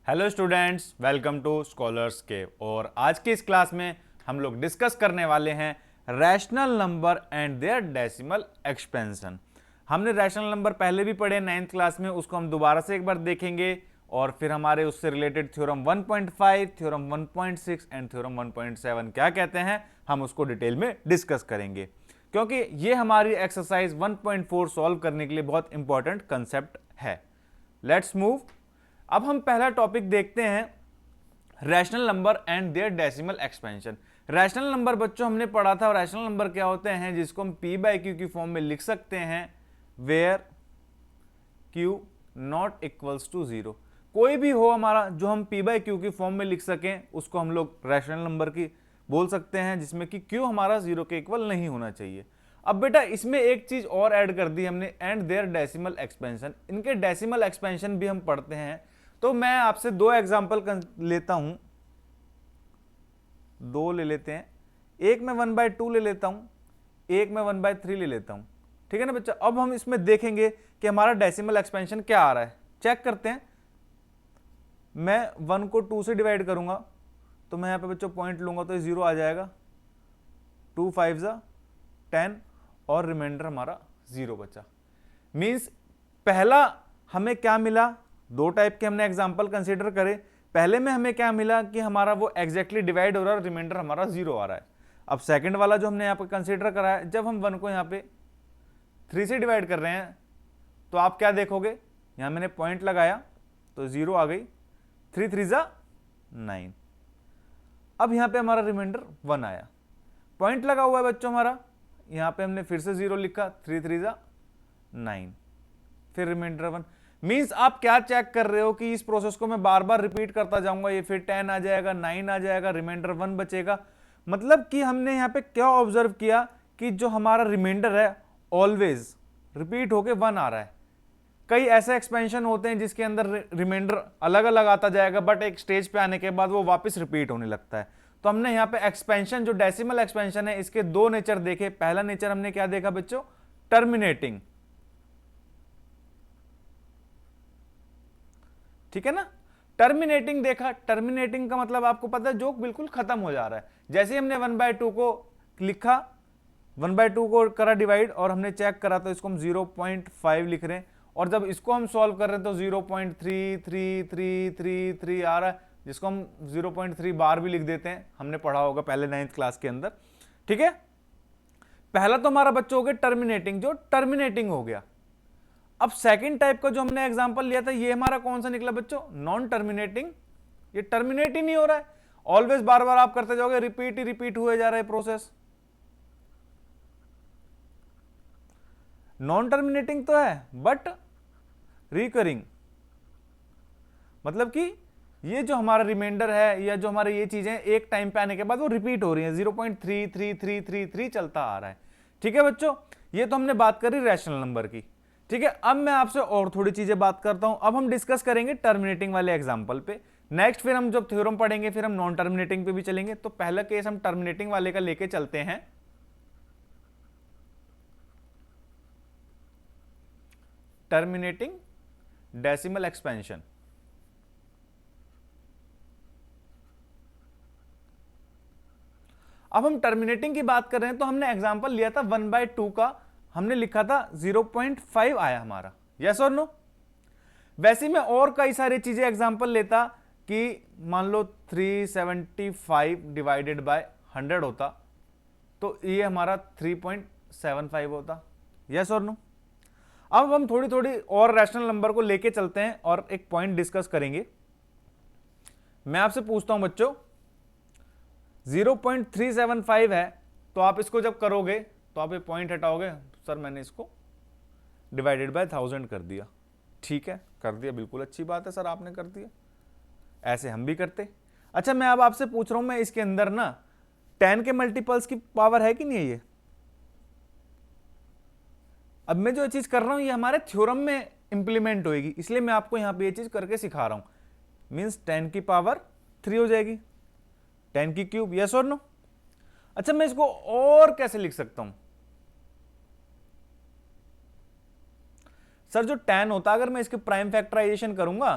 Hello students, welcome to scholars cave. और आज की इस क्लास में हम लोग डिस्कस करने वाले हैं rational number and their decimal expansion. हमने रैशनल नंबर पहले भी पढ़े 9th क्लास में, उसको हम दोबारा से एक बार देखेंगे और फिर हमारे उससे related theorem 1.5, theorem 1.6 and theorem 1.7 क्या कहते हैं हम उसको डिटेल में डिस्कस करेंगे, क्योंकि ये हमारी एक्सरसाइज 1.4 सॉल्व करने के लिए बहुत इंपॉर्टेंट कंसेप्ट है। Let's move. अब हम पहला टॉपिक देखते हैं, rational number and their decimal expansion. Rational number बच्चों हमने पढ़ा था। रैशनल नंबर क्या होते हैं, जिसको हम पी बाई क्यू की फॉर्म में लिख सकते हैं, where q not equals to zero. कोई भी हो हमारा जो हम पी बाई क्यू की फॉर्म में लिख सकें, उसको हम लोग रैशनल नंबर की बोल सकते हैं, जिसमें कि क्यू हमारा जीरो के इक्वल नहीं होना चाहिए। अब बेटा इसमें एक चीज और ऐड कर दी हमने, एंड देयर डेसिमल एक्सपेंशन। इनके डेसिमल एक्सपेंशन भी हम पढ़ते हैं। तो मैं आपसे दो एग्जांपल लेता हूं, दो ले लेते हैं। एक मैं 1/2 ले लेता हूं, एक मैं 1/3 ले लेता हूं। ठीक है ना बच्चा। अब हम इसमें देखेंगे कि हमारा डेसिमल एक्सपेंशन क्या आ रहा है, चेक करते हैं। मैं 1 को 2 से डिवाइड करूंगा तो मैं यहां पे बच्चों पॉइंट लूंगा तो 0 आ जाएगा। 2 5 10 और रिमाइंडर हमारा 0 बचा। मींस पहला हमें क्या मिला, दो टाइप के हमने एग्जांपल कंसीडर करे। पहले में हमें क्या मिला कि हमारा वो एग्जैक्टली डिवाइड हो रहा है, रिमाइंडर हमारा 0 आ रहा है। अब सेकंड वाला जो हमने यहाँ पे कंसीडर करा है, जब हम 1 को यहाँ पे 3 से डिवाइड कर रहे हैं तो आप क्या देखोगे, यहाँ मैंने पॉइंट लगाया तो 0 आ गई, 3 3 9। अब यहाँ पे हमारा रिमाइंडर 1 आया, पॉइंट लगा हुआ है बच्चों हमारा, यहाँ पे हमने फिर से 0 लिखा, 3 3 9, फिर रिमाइंडर 1। मींस आप क्या चेक कर रहे हो कि इस प्रोसेस को मैं बार बार रिपीट करता जाऊंगा, ये फिर 10 आ जाएगा, 9 आ जाएगा, रिमाइंडर 1 बचेगा। मतलब कि हमने यहाँ पे क्या ऑब्जर्व किया कि जो हमारा रिमाइंडर है ऑलवेज रिपीट होके 1 आ रहा है। कई ऐसे एक्सपेंशन होते हैं जिसके अंदर रिमाइंडर अलग अलग आता जाएगा, बट एक स्टेज पे आने के बाद वो वापस रिपीट होने लगता है। तो हमने यहाँ पे एक्सपेंशन, जो डेसिमल एक्सपेंशन है, इसके दो नेचर देखे। पहला नेचर हमने क्या देखा बच्चों, टर्मिनेटिंग। ठीक है ना, टर्मिनेटिंग देखा। टर्मिनेटिंग का मतलब आपको पता है, जो बिल्कुल खत्म हो जा रहा है। जैसे हमने 1/2 को लिखा, 1/2 को करा डिवाइड और हमने चेक करा तो इसको हम 0.5 लिख रहे हैं, और जब इसको हम सॉल्व कर रहे हैं तो 0.3333 आ रहा है, जिसको हम 0.3 बार भी लिख देते हैं। हमने पढ़ा होगा पहले 9th क्लास के अंदर। ठीक है, पहला तो हमारा बच्चों हो गया टर्मिनेटिंग, जो टर्मिनेटिंग हो गया। अब सेकंड टाइप का जो हमने एग्जांपल लिया था, ये हमारा कौन सा निकला बच्चों, नॉन टर्मिनेटिंग। ये टर्मिनेट ही नहीं हो रहा है, ऑलवेज बार बार आप करते जाओगे, रिपीट ही रिपीट हुए जा रहा है प्रोसेस। नॉन टर्मिनेटिंग तो है बट रिकरिंग, मतलब कि ये जो हमारा रिमाइंडर है या जो हमारे ये चीजें एक टाइम पे आने के बाद वो रिपीट हो रही है, 0.33333 चलता आ रहा है। ठीक है बच्चों, ये तो हमने बात करी रैशनल नंबर की। ठीक है, अब मैं आपसे और थोड़ी चीजें बात करता हूं। अब हम डिस्कस करेंगे टर्मिनेटिंग वाले एग्जांपल पे। नेक्स्ट फिर हम जब थ्योरम पढ़ेंगे फिर हम नॉन टर्मिनेटिंग पे भी चलेंगे। तो पहला केस हम टर्मिनेटिंग वाले का लेके चलते हैं। Terminating decimal expansion. अब हम टर्मिनेटिंग की बात कर रहे हैं तो हमने एग्जांपल लिया था 1/2 का, हमने लिखा था 0.5 आया हमारा, यस और नो। वैसे मैं और कई सारी चीजें एग्जांपल लेता कि मान लो 375 डिवाइडेड बाय 100 होता तो ये हमारा 3.75 होता, यस और नो। अब हम थोड़ी थोड़ी और रैशनल नंबर को लेके चलते हैं और एक पॉइंट डिस्कस करेंगे। मैं आपसे पूछता हूं बच्चों, 0.375 है तो आप इसको जब करोगे तो आप ये पॉइंट हटाओगे, सर मैंने इसको डिवाइडेड बाय 1000 कर दिया। ठीक है, कर दिया, बिल्कुल अच्छी बात है सर, आपने कर दिया, ऐसे हम भी करते। अच्छा, मैं अब आपसे पूछ रहा हूं, मैं इसके अंदर ना 10 के मल्टीपल्स की पावर है कि नहीं है ये? अब मैं जो चीज कर रहा हूं ये हमारे थ्योरम में इंप्लीमेंट होगी, इसलिए मैं आपको यहां पे ये चीज करके सिखा रहा हूं। मींस 10 की पावर 3 हो जाएगी, 10 की क्यूब, यस और नो। अच्छा, मैं इसको और कैसे लिख सकता हूं सर? जो 10 होता, अगर मैं इसके प्राइम फैक्टराइजेशन करूंगा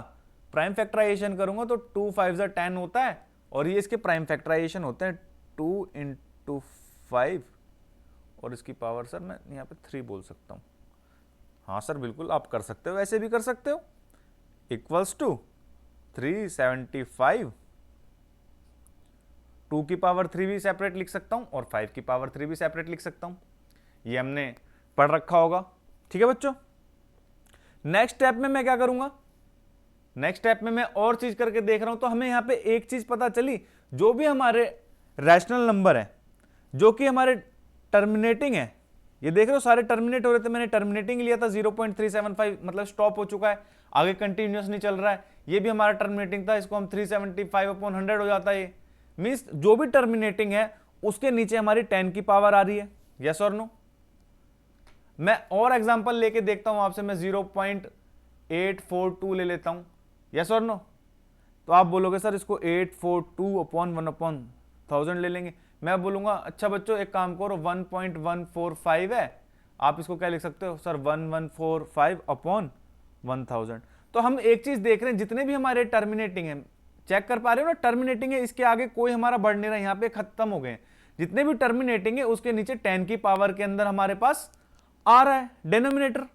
प्राइम फैक्टराइजेशन करूंगा तो 2 5 10 होता है, और ये इसके प्राइम फैक्टराइजेशन होते हैं 2 × 5, और इसकी पावर सर मैं यहाँ पे 3 बोल सकता हूँ। हाँ सर बिल्कुल आप कर सकते हो, वैसे भी कर सकते हो, इक्वल्स टू 375, 2 की पावर 3 भी सेपरेट लिख सकता हूँ और 5 की पावर 3 भी सेपरेट लिख सकता हूँ। ये हमने पढ़ रखा होगा, ठीक है बच्चों। नेक्स्ट स्टेप में मैं क्या करूंगा, नेक्स्ट स्टेप में मैं और चीज करके देख रहा हूं। तो हमें यहां पे एक चीज पता चली, जो भी हमारे रैशनल नंबर है जो कि हमारे टर्मिनेटिंग है, ये देख रहे हो सारे टर्मिनेट हो रहे थे, मैंने टर्मिनेटिंग लिया था 0.375, मतलब स्टॉप हो चुका है, आगे कंटिन्यूअस नहीं चल रहा है। ये भी हमारा टर्मिनेटिंग था, इसको हम 375/100 हो जाता है। ये मींस जो भी टर्मिनेटिंग है उसके नीचे हमारी 10 की पावर आ रही है, यस और नो। मैं और एग्जांपल लेके देखता हूं आपसे, मैं 0.842 ले लेता हूं, यस और नो। तो आप बोलोगे सर इसको 842/1/1000 ले लेंगे। मैं बोलूंगा अच्छा बच्चों एक काम करो, 1.145 है, आप इसको क्या लिख सकते हो सर 1145/1000। तो हम एक चीज देख रहे हैं, जितने भी हमारे टर्मिनेटिंग है, चेक कर पा रहे हो ना, टर्मिनेटिंग है, इसके आगे कोई हमारा बढ़ नहीं रहा, यहाँ पे खत्म हो गए। जितने भी टर्मिनेटिंग है उसके नीचे 10 की पावर के अंदर हमारे पास आ रहा है डिनोमिनेटर,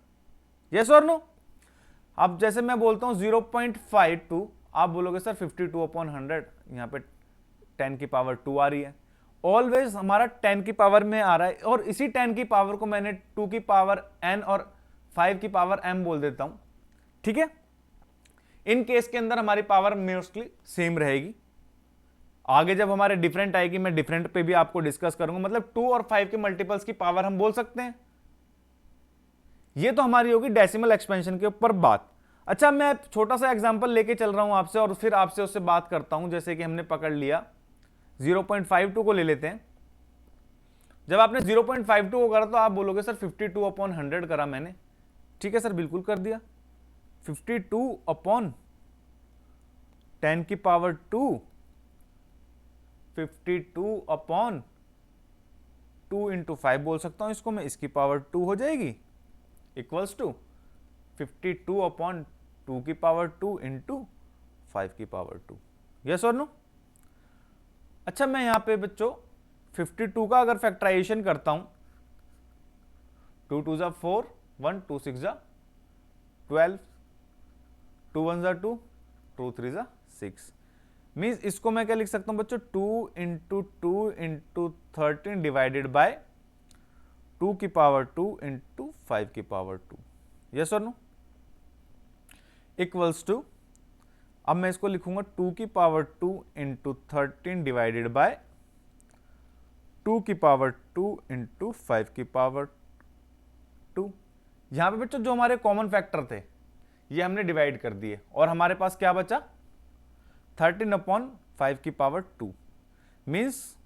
यस और नो। अब जैसे मैं बोलता हूं 0.52, आप बोलोगे सर 52/100, यहां पे 10 की पावर 2 आ रही है। ऑलवेज हमारा 10 की पावर में आ रहा है, और इसी 10 की पावर को मैंने 2 की पावर n और 5 की पावर m बोल देता हूं, ठीक है। इन केस के अंदर हमारी पावर मोस्टली सेम रहेगी। आगे जब हमारे डिफरेंट आएगी, मैं डिफरेंट पे भी आपको डिस्कस करूंगा, मतलब 2 और 5 के मल्टीपल्स की पावर हम बोल सकते हैं। ये तो हमारी होगी डेसिमल एक्सपेंशन के ऊपर बात। अच्छा मैं छोटा सा एग्जांपल लेके चल रहा हूं आपसे, और फिर आपसे उससे बात करता हूं। जैसे कि हमने पकड़ लिया 0.52 को ले लेते हैं। जब आपने 0.52 को करा तो आप बोलोगे सर 52/100 करा मैंने, ठीक है सर बिल्कुल कर दिया। 52/10 की पावर 2, 52/2 × 5 बोल सकता हूं इसको मैं, इसकी पावर 2 हो जाएगी, इक्वल्स टू 52/2 की पावर 2 × 5 की पावर 2, यस और नो। अच्छा मैं यहां पे बच्चों 52 का अगर फैक्टराइजेशन करता हूं, 2 2 = 4, 1 2 6 = 12, 2 1 = 2, 2 3 = 6। मीन्स इसको मैं क्या लिख सकता हूं बच्चों, 2 × 2 × 13 डिवाइडेड बाय 2 की पावर 2 × 5 की पावर 2, यस और नो, इक्वल्स टू, अब मैं इसको लिखूंगा 2 की पावर 2 × 13 डिवाइडेड बाय 2 की पावर 2 × 5 की पावर 2। यहां पे बच्चों जो हमारे कॉमन फैक्टर थे ये हमने डिवाइड कर दिए, और हमारे पास क्या बचा 13/5 की पावर 2, मीन्स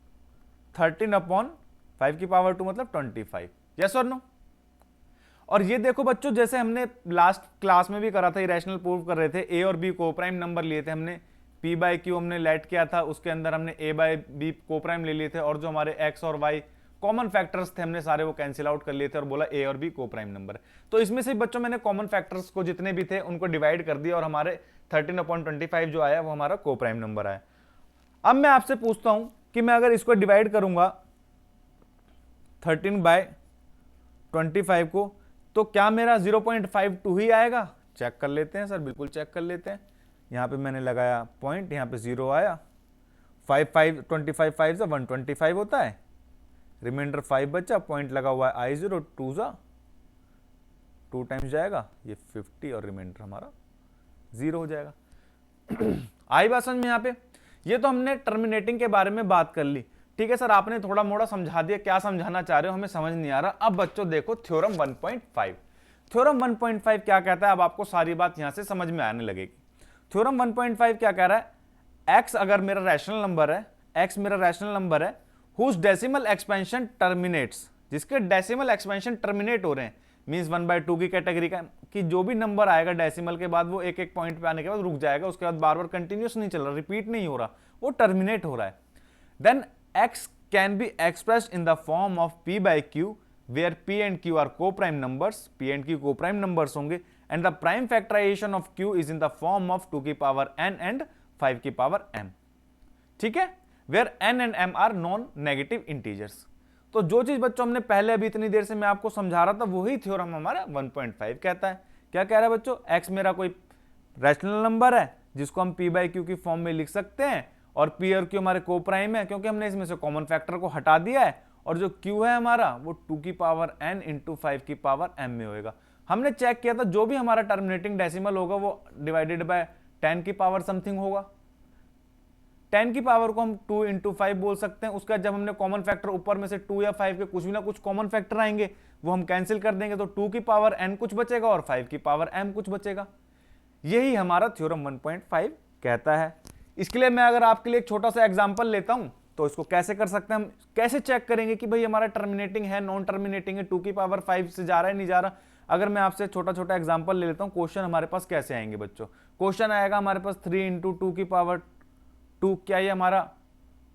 13/5 की पावर 2 मतलब 25, यस और नो। और ये देखो बच्चों, जैसे हमने लास्ट क्लास में भी करा था, इरेशनल प्रूव कर रहे थे, ए और बी को प्राइम नंबर लिए थे हमने, p/q हमने लेट किया था, उसके अंदर हमने a/b को प्राइम ले लिए थे, और जो हमारे x और y कॉमन फैक्टर्स थे हमने सारे वो कैंसिल आउट कर लिए थे, और बोला a और b को प्राइम नंबर। तो इसमें से बच्चों मैंने कॉमन फैक्टर्स को जितने भी थे उनको डिवाइड कर दिया, और हमारे 13/25 जो आया वो हमारा को प्राइम नंबर आया। अब मैं आपसे पूछता हूं कि मैं अगर इसको डिवाइड करूंगा 13/25 को, तो क्या मेरा 0.52 ही आएगा? चेक कर लेते हैं सर, बिल्कुल चेक कर लेते हैं। यहां पे मैंने लगाया पॉइंट, यहां पे 0 आया, 25 5 से 125 होता है, रिमाइंडर 5 बचा, पॉइंट लगा हुआ है I0, 2 टाइम्स जाएगा, ये 50 और रिमाइंडर हमारा 0 हो जाएगा। आई बात समझ में यहाँ पे? ये तो हमने टर्मिनेटिंग के बारे में बात कर ली, ठीक है सर, आपने थोड़ा मोड़ा समझा दिया, क्या समझाना चाह रहे हो हमें समझ नहीं आ रहा। अब बच्चों देखो थ्योरम 1.5, थ्योरम 1.5 क्या कहता है, अब आपको सारी बात यहां से समझ में आने लगेगी। थ्योरम 1.5 क्या कह रहा है, x अगर मेरा रैशनल नंबर है, x मेरा रैशनल नंबर है, whose डेसिमल एक्सपेंशन टर्मिनेट्स, जिसके डेसिमल एक्सपेंशन टर्मिनेट हो रहे हैं, मींस 1/2 की कैटेगरी का, कि जो भी नंबर आएगा डेसिमल के बाद वो एक एक पॉइंट पे आने के बाद रुक जाएगा, उसके बाद बार बार कंटिन्यूस नहीं चल रहा, रिपीट नहीं हो रहा, वो टर्मिनेट हो रहा है। Then x can be expressed in the form of p/q where p and q are co-prime numbers, p and q co-prime numbers होंगे, and the prime factorisation of q is in the form of 2 की power n and 5 की power m। ठीक है, where n and m are non negative integers. तो जो चीज बच्चों हमने पहले अभी इतनी देर से मैं आपको समझा रहा था वही थ्योरम हमारा 1.5 कहता है। क्या कह रहा है बच्चों, x मेरा कोई रैशनल नंबर है जिसको हम p बाई क्यू की फॉर्म में लिख सकते हैं, और p और q हमारे को प्राइम है क्योंकि हमने इसमें से कॉमन फैक्टर को हटा दिया है, और जो q है हमारा वो 2 की पावर n इंटू 5 की पावर m में होएगा। हमने चेक किया था जो भी हमारा टर्मिनेटिंग डेसिमल होगा वो डिवाइडेड बाय 10 की पावर समथिंग होगा। 10 की पावर को हम 2 इंटू 5 बोल सकते हैं। उसका जब हमने कॉमन फैक्टर ऊपर में से 2 या 5 के कुछ भी ना कुछ कॉमन फैक्टर आएंगे वो हम कैंसिल कर देंगे, तो 2 की पावर n कुछ बचेगा और 5 की पावर m कुछ बचेगा। यही हमारा थ्योरम 1.5 कहता है। इसके लिए मैं अगर आपके लिए एक छोटा सा एग्जांपल लेता हूं तो इसको कैसे कर सकते हैं, हम कैसे चेक करेंगे कि भाई हमारा टर्मिनेटिंग है नॉन टर्मिनेटिंग है, 2 की पावर 5 से जा रहा है नहीं जा रहा। अगर मैं आपसे छोटा छोटा एग्जांपल ले लेता हूं, क्वेश्चन हमारे पास कैसे आएंगे बच्चों। क्वेश्चन आएगा हमारे पास 3 इंटू 2 की पावर 2, क्या ये हमारा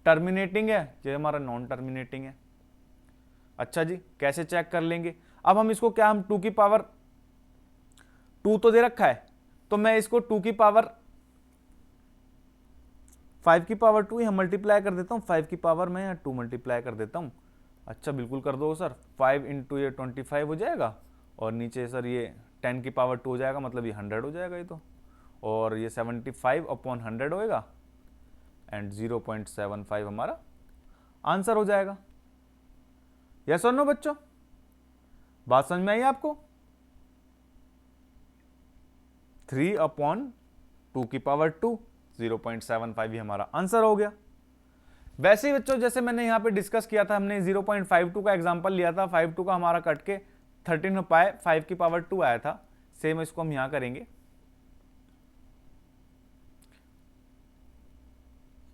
टर्मिनेटिंग है, ये हमारा नॉन टर्मिनेटिंग है। अच्छा जी, कैसे चेक कर लेंगे। अब हम इसको क्या, हम 2 की पावर 2 तो दे रखा है, तो मैं इसको 2 की पावर 5 की पावर 2 यहाँ मल्टीप्लाई कर देता हूँ, 5 की पावर में यहाँ 2 मल्टीप्लाई कर देता हूँ। अच्छा बिल्कुल कर दो सर, 5 इंटू ये 25 हो जाएगा, और नीचे सर ये 10 की पावर 2 हो जाएगा, मतलब ये 100 हो जाएगा ये तो, और ये 75 अपॉन 100 होएगा एंड 0.75 हमारा आंसर हो जाएगा। यस और नो बच्चों, बात समझ में आई आपको। 3 अपॉन 2 की पावर 2 0.75 ही हमारा आंसर हो गया। वैसे ही बच्चों जैसे मैंने यहां पे डिस्कस किया था, हमने 0.52 का एग्जांपल लिया था, 52 का हमारा कट के 13 में पाए 5 की पावर 2 आया था। सेम इसको हम यहां करेंगे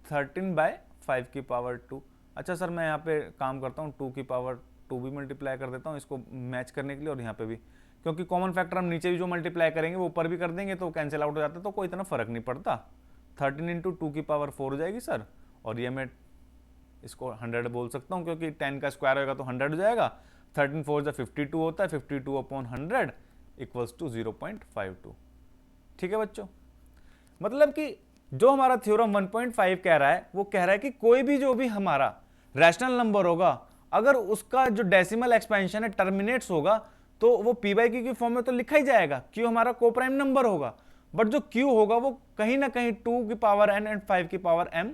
13 बाय 5 की पावर 2। अच्छा सर मैं यहाँ पे काम करता हूँ 2 की पावर 2 भी मल्टीप्लाई कर देता हूँ इसको मैच करने के लिए, और यहाँ पे भी, क्योंकि कॉमन फैक्टर हम नीचे भी जो मल्टीप्लाई करेंगे वो ऊपर भी कर देंगे तो कैंसिल आउट हो जाता है, तो कोई इतना फर्क नहीं पड़ता। 13 इंटू 2 की पावर 4 हो जाएगी सर, और ये मैं इसको 100 बोल सकता हूँ क्योंकि 10 का स्क्वायर होगा तो 100 हो जाएगा। 13 4 जा 52 होता है, 52 अपॉन 100 इक्वल्स टू 0.52। ठीक है बच्चों, मतलब कि जो हमारा थ्योरम 1.5 कह रहा है वो कह रहा है कि कोई भी जो भी हमारा रैशनल नंबर होगा, अगर उसका जो डेसिमल एक्सपेंशन है टर्मिनेट्स होगा तो वो p बाई क्यू की फॉर्म में तो लिखा ही जाएगा, q हमारा को प्राइम नंबर होगा, बट जो q होगा वो कहीं ना कहीं 2 की पावर n एंड 5 की पावर m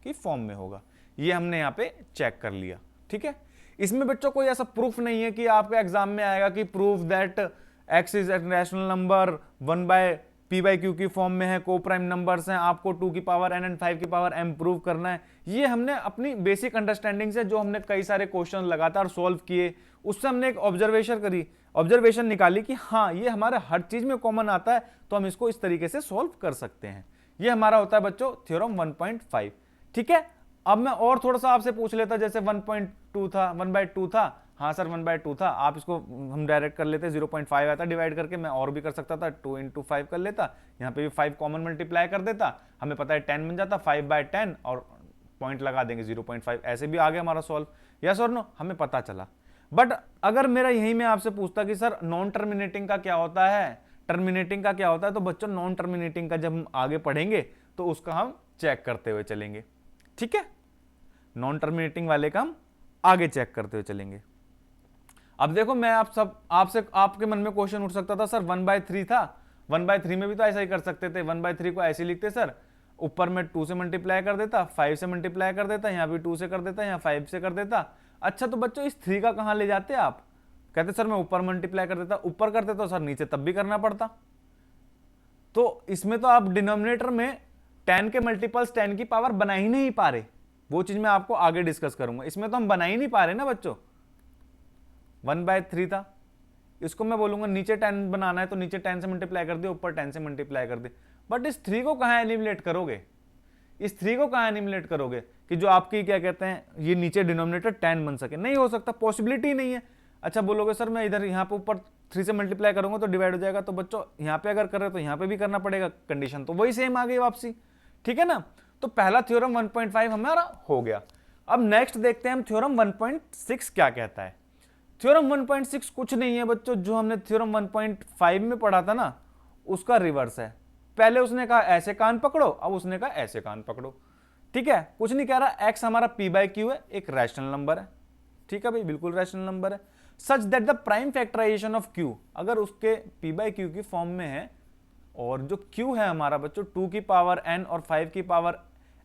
की फॉर्म में होगा। ये हमने यहाँ पे चेक कर लिया। ठीक है, इसमें बच्चों कोई ऐसा प्रूफ नहीं है कि आपका एग्जाम में आएगा कि proof that x is an rational number 1 by p by q की फॉर्म में है, को प्राइम नंबर्स हैं, आपको 2 की पावर n एंड 5 की पावर m प्रूव करना है। ये हमने अपनी बेसिक अंडरस्टैंडिंग से, जो हमने कई सारे क्वेश्चन लगातार सॉल्व किए, उससे हमने एक ऑब्जर्वेशन निकाली कि हाँ ये हमारे हर चीज में कॉमन आता है, तो हम इसको इस तरीके से सॉल्व कर सकते हैं। ये हमारा होता है बच्चों थ्योरम 1.5। ठीक है, अब मैं और थोड़ा सा आपसे पूछ लेता, जैसे 1.2 था, 1/2 था, हाँ सर 1/2 था, आप इसको हम डायरेक्ट कर लेते, 0.5 आया था डिवाइड करके, मैं और भी कर सकता था, 2 इंटू 5 कर लेता, यहाँ पे भी 5 कॉमन मल्टीप्लाई कर देता, हमें पता है 10 बन जाता, 5/10 और पॉइंट लगा देंगे 0.5, ऐसे भी आ गया हमारा सॉल्व। यस और नो, हमें पता चला। बट अगर मेरा यही मैं आपसे पूछता कि सर नॉन टर्मिनेटिंग का क्या होता है, टर्मिनेटिंग का क्या होता है, तो बच्चों नॉन टर्मिनेटिंग का जब हम आगे पढ़ेंगे तो उसका हम चेक करते हुए चलेंगे। ठीक है, नॉन टर्मिनेटिंग वाले का हम आगे चेक करते हुए चलेंगे। अब देखो मैं आपसे आपके मन में क्वेश्चन उठ सकता था, सर 1/3 था, 1/3 में भी तो ऐसा ही कर सकते थे, 1/3 को ऐसे लिखते सर, ऊपर में 2 से मल्टीप्लाई कर देता, 5 से मल्टीप्लाई कर देता, यहाँ भी 2 से कर देता, यहाँ 5 से कर देता। अच्छा तो बच्चों इस 3 का कहां ले जाते आप, कहते सर मैं ऊपर मल्टीप्लाई कर देता, ऊपर करते तो सर नीचे तब भी करना पड़ता। तो इसमें तो आप डिनोमिनेटर में 10 के मल्टीपल्स 10 की पावर बना ही नहीं पा रहे, वो चीज मैं आपको आगे डिस्कस करूंगा। इसमें तो हम बना ही नहीं पा रहे ना बच्चों, 1/3 था, इसको मैं बोलूंगा नीचे 10 बनाना है तो नीचे 10 से मल्टीप्लाई कर दे, ऊपर 10 से मल्टीप्लाई कर दे। बट इस 3 को कहां एलिमिनेट करोगे, इस 3 को कहां एलिमिनेट करोगे कि जो आपकी क्या कहते हैं ये नीचे डिनोमिनेटर 10 बन सके, नहीं हो सकता, पॉसिबिलिटी नहीं है। अच्छा बोलोगे सर मैं इधर यहाँ पे ऊपर 3 से मल्टीप्लाई करूंगा तो डिवाइड हो जाएगा, तो बच्चों यहाँ पे अगर कर रहे तो यहाँ पे भी करना पड़ेगा, कंडीशन तो वही सेम आ गई वापसी। ठीक है ना, तो पहला थ्योरम 1.5 हमारा हो गया। अब नेक्स्ट देखते हैं हम थ्योरम 1.6 क्या कहता है। थ्योरम 1.6 कुछ नहीं है बच्चों, जो हमने थ्योरम 1.5 में पढ़ा था ना उसका रिवर्स है। पहले उसने कहा ऐसे कान पकड़ो, अब उसने कहा ऐसे कान पकड़ो। ठीक है, कुछ नहीं कह रहा, एक्स हमारा पी बाई क्यू है, एक रैशनल नंबर है। ठीक है भाई, बिल्कुल रैशनल नंबर है। Such that the prime factorisation of q, अगर उसके पी बाई क्यू की फॉर्म में है और जो क्यू है हमारा बच्चों 2 की पावर n और 5 की पावर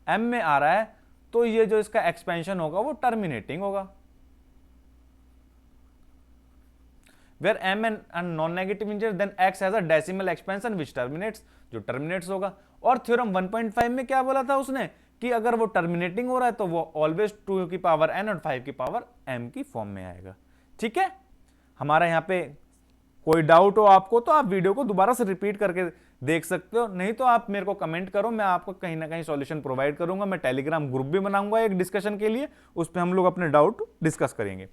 m में आ रहा है, तो ये जो इसका एक्सपेंशन होगा वो टर्मिनेटिंग होगा। Where m and non-negative integer, then x has a decimal expansion which terminates, जो terminates होगा। और थ्योरम 1.5 में क्या बोला था उसने कि अगर वो टर्मिनेटिंग हो रहा है तो वो ऑलवेज 2 की पावर n और 5 की पावर m की फॉर्म में आएगा। ठीक है, हमारा यहाँ पे कोई डाउट हो आपको तो आप वीडियो को दोबारा से रिपीट करके देख सकते हो, नहीं तो आप मेरे को कमेंट करो, मैं आपको कहीं ना कहीं सॉल्यूशन प्रोवाइड करूंगा। मैं टेलीग्राम ग्रुप भी बनाऊंगा एक डिस्कशन के लिए, उस पर हम लोग अपने डाउट डिस्कस करेंगे।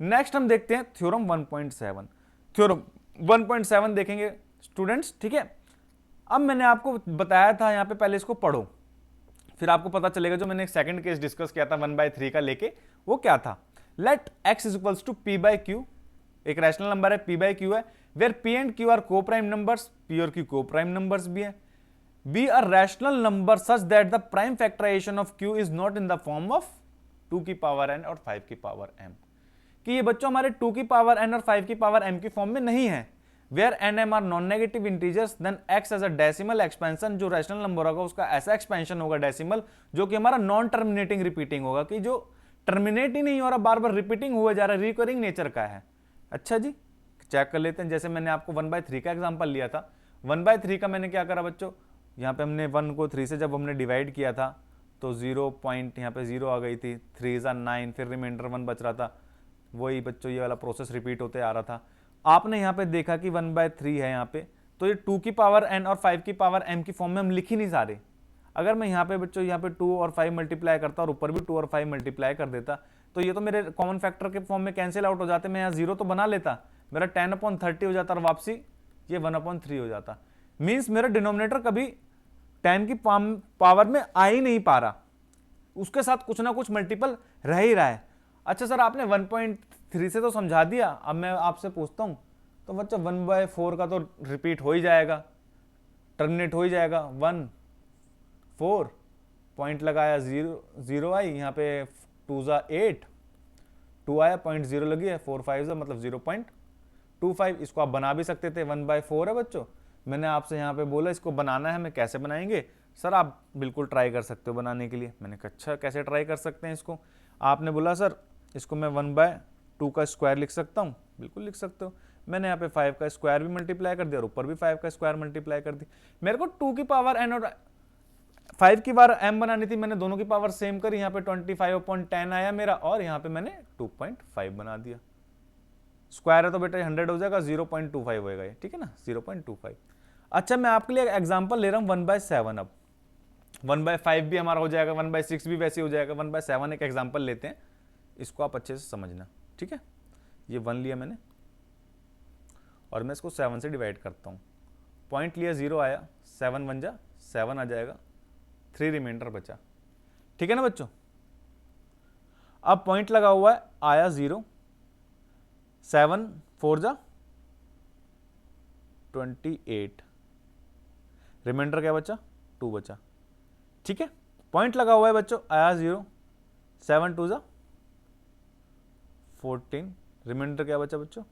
नेक्स्ट हम देखते हैं थ्योरम 1.7। थ्योरम 1.7 देखेंगे स्टूडेंट्स। ठीक है, अब मैंने आपको बताया था यहाँ पे, पहले इसको पढ़ो फिर आपको पता चलेगा। जो मैंने एक सेकंड केस डिस्कस किया था 1/3 का लेके, वो क्या था। Let x is equals to p by q, एक रैशनल नंबर है p बाई क्यू है, where p and q are coprime numbers, p और q को प्राइम नंबर्स भी है। Be a rational number such that the prime factorisation of q is not in the form of 2 की power n और 5 की power m, कि ये बच्चों हमारे 2 की पावर n और 5 की पावर m की फॉर्म में नहीं है। Where n m are non negative integers, then x as a decimal expansion, जो रैशनल नंबर होगा उसका ऐसा एक्सपेंशन होगा डेसिमल जो कि हमारा नॉन टर्मिनेटिंग रिपीटिंग होगा, कि जो टर्मिनेट ही नहीं हो रहा, बार बार रिपीटिंग हुआ जा रहा है, रिकरिंग नेचर का है। अच्छा जी, चेक कर लेते हैं। जैसे मैंने आपको 1/3 का एग्जांपल लिया था, 1/3 का मैंने क्या करा बच्चों, यहाँ पे हमने 1 को 3 से जब हमने डिवाइड किया था तो 0 पॉइंट यहाँ पे 0 आ गई थी, 3 × 9, फिर रिमाइंडर 1 बच रहा था। वही बच्चों ये वाला प्रोसेस रिपीट होते आ रहा था। आपने यहाँ पे देखा कि 1/3 है यहाँ पे, तो ये 2 की पावर n और 5 की पावर m की फॉर्म में हम लिख ही नहीं सारे। अगर मैं यहाँ पे बच्चों यहाँ पे 2 और 5 मल्टीप्लाई करता और ऊपर भी 2 और 5 मल्टीप्लाई कर देता, तो ये तो मेरे कॉमन फैक्टर के फॉर्म में कैंसिल आउट हो जाते। मैं यहाँ 0 तो बना लेता, मेरा 10/30 हो जाता और वापसी ये 1/3 हो जाता। मीन्स मेरा डिनोमिनेटर कभी 10 की पावर में आ ही नहीं पा रहा, उसके साथ कुछ ना कुछ मल्टीपल रह ही रहा है। अच्छा सर, आपने 1.3 से तो समझा दिया, अब मैं आपसे पूछता हूं, तो बच्चा 1/4 का तो रिपीट हो ही जाएगा, टर्मिनेट हो ही जाएगा। 1 4 पॉइंट लगाया 0 आई, यहाँ पे 2 × 8 2 आया, 0.0 लगी है, 4 5 मतलब 0.25। इसको आप बना भी सकते थे, 1/4 है बच्चों। मैंने आपसे यहाँ पे बोला इसको बनाना है, मैं कैसे बनाएंगे सर, आप बिल्कुल ट्राई कर सकते हो बनाने के लिए। मैंने कहा अच्छा कैसे ट्राई कर सकते हैं इसको। आपने बोला सर इसको मैं 1/2 का स्क्वायर लिख सकता हूँ, बिल्कुल लिख सकते हो। मैंने यहाँ पे 5 का स्क्वायर भी मल्टीप्लाई कर दिया और ऊपर भी 5 का स्क्वायर मल्टीप्लाई कर दी। मेरे को 2 की पावर n और 5 की पावर m बनानी थी, मैंने दोनों की पावर सेम करी, यहाँ पे 25/10 आया मेरा, और यहाँ पे मैंने 2.5 बना दिया। स्क्वायर है तो बेटा 100 हो जाएगा, 0.25 होएगा ये, ठीक है ना, 0.25। अच्छा, मैं आपके लिए एग्जाम्पल ले रहा हूँ 1/7। अब 1/5 भी हमारा हो जाएगा, 1/6 भी वैसे हो जाएगा, 1/7 एक एग्जाम्पल लेते हैं, इसको आप अच्छे से समझना। ठीक है, ये 1 लिया मैंने और मैं इसको 7 से डिवाइड करता हूँ। पॉइंट लिया 0 आया, 7 1 जा 7 आ जाएगा, 3 रिमाइंडर बचा। ठीक है ना बच्चों, अब पॉइंट लगा हुआ है, आया 0, 7 4 जा 28, रिमाइंडर क्या बचा, 2 बचा। ठीक है, पॉइंट लगा हुआ है बच्चों, आया 0, 7 2 जा 14, रिमाइंडर क्या बचा बच्चों,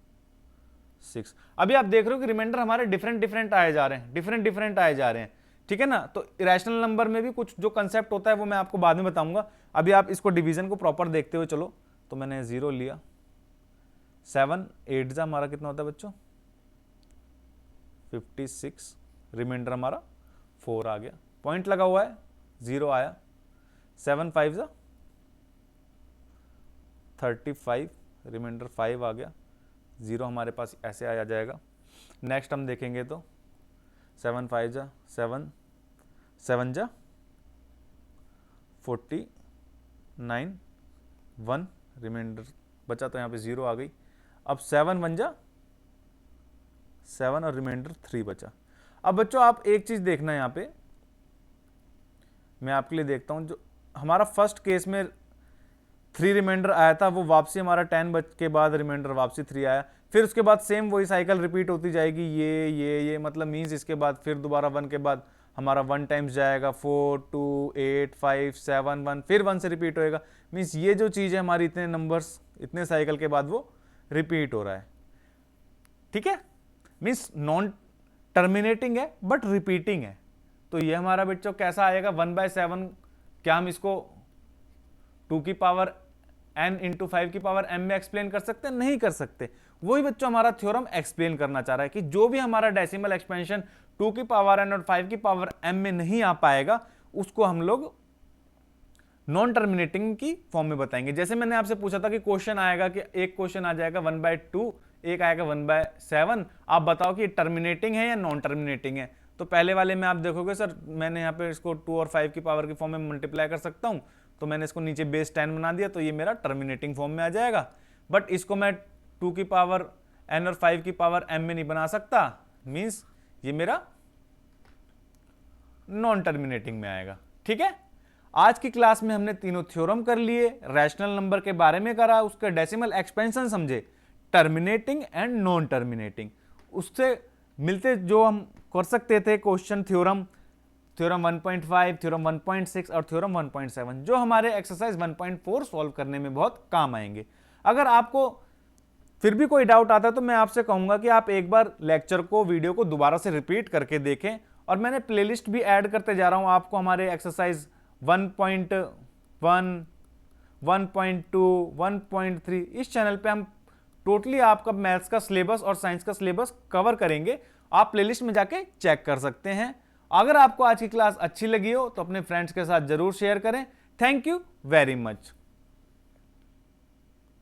6। अभी आप देख रहे हो कि रिमाइंडर हमारे डिफरेंट आए जा रहे हैं, डिफरेंट आए जा रहे हैं। ठीक है ना, तो इरेशनल नंबर में भी कुछ जो कंसेप्ट होता है वो मैं आपको बाद में बताऊंगा। अभी आप इसको डिवीजन को प्रॉपर देखते हुए चलो। तो मैंने 0 लिया, 7 8 जा हमारा कितना होता है बच्चों, 56, रिमाइंडर हमारा 4 आ गया। पॉइंट लगा हुआ है, 0 आया, 7 5 जा 35, रिमाइंडर 5 आ गया, 0 हमारे पास ऐसे आ जाएगा। नेक्स्ट हम देखेंगे तो 7 5 जा 7 7 जा 49, 1 रिमाइंडर बचा तो यहाँ पे 0 आ गई। अब 7 1 जा 7 और रिमाइंडर 3 बचा। अब बच्चों आप एक चीज देखना, यहाँ पे मैं आपके लिए देखता हूं, जो हमारा फर्स्ट केस में 3 रिमाइंडर आया था, वो वापसी हमारा 10 बज के बाद रिमाइंडर वापसी 3 आया, फिर उसके बाद सेम वही साइकिल रिपीट होती जाएगी, ये मतलब मीन्स इसके बाद फिर दोबारा 1 के बाद हमारा 1 टाइम्स जाएगा, 4 2 8 5 7 1, फिर 1 से रिपीट होएगा। मीन्स ये जो चीज़ है हमारी इतने नंबर्स इतने साइकिल के बाद वो रिपीट हो रहा है। ठीक है, मीन्स नॉन टर्मिनेटिंग है बट रिपीटिंग है। तो ये हमारा बच्चों कैसा आएगा 1/7, क्या हम इसको 2 की पावर n इंटू 5 की पावर m में एक्सप्लेन कर सकते हैं? नहीं कर सकते। वही बच्चों हमारा थ्योरम एक्सप्लेन करना चाह रहा है कि जो भी हमारा डेसिमल एक्सपेंशन 2 की पावर n और 5 की पावर m में नहीं आ पाएगा उसको हम लोग नॉन टर्मिनेटिंग की फॉर्म में बताएंगे। जैसे मैंने आपसे पूछा था कि क्वेश्चन आएगा कि एक क्वेश्चन आ जाएगा 1/2, एक आएगा 1/7, आप बताओ कि टर्मिनेटिंग है या नॉन टर्मिनेटिंग है। तो पहले वाले में आप देखोगे सर मैंने यहाँ पे इसको 2 और 5 की पावर की फॉर्म में मल्टीप्लाई कर सकता हूँ, तो मैंने इसको नीचे बेस 10 बना दिया, तो ये मेरा टर्मिनेटिंग फॉर्म में आ जाएगा। बट इसको मैं 2 की पावर n और 5 की पावर m में नहीं बना सकता, मीन्स ये मेरा नॉन टर्मिनेटिंग में आएगा। ठीक है, आज की क्लास में हमने तीनों थ्योरम कर लिए, रैशनल नंबर के बारे में करा, उसका डेसिमल एक्सपेंशन समझे, टर्मिनेटिंग एंड नॉन टर्मिनेटिंग। उससे मिलते जो हम कर सकते थे क्वेश्चन थ्योरम 1.5, थ्योरम 1.6 और थ्योरम 1.7, जो हमारे एक्सरसाइज 1.4 सॉल्व करने में बहुत काम आएंगे। अगर आपको फिर भी कोई डाउट आता है तो मैं आपसे कहूंगा कि आप एक बार लेक्चर को, वीडियो को दोबारा से रिपीट करके देखें, और मैंने प्लेलिस्ट भी ऐड करते जा रहा हूं आपको हमारे एक्सरसाइज 1.1, 1.2, 1.3 इस चैनल पे हम टोटली आपका मैथ्स का सिलेबस और साइंस का सिलेबस कवर करेंगे। आप प्लेलिस्ट में जाके चेक कर सकते हैं। अगर आपको आज की क्लास अच्छी लगी हो तो अपने फ्रेंड्स के साथ जरूर शेयर करें। Thank you very much.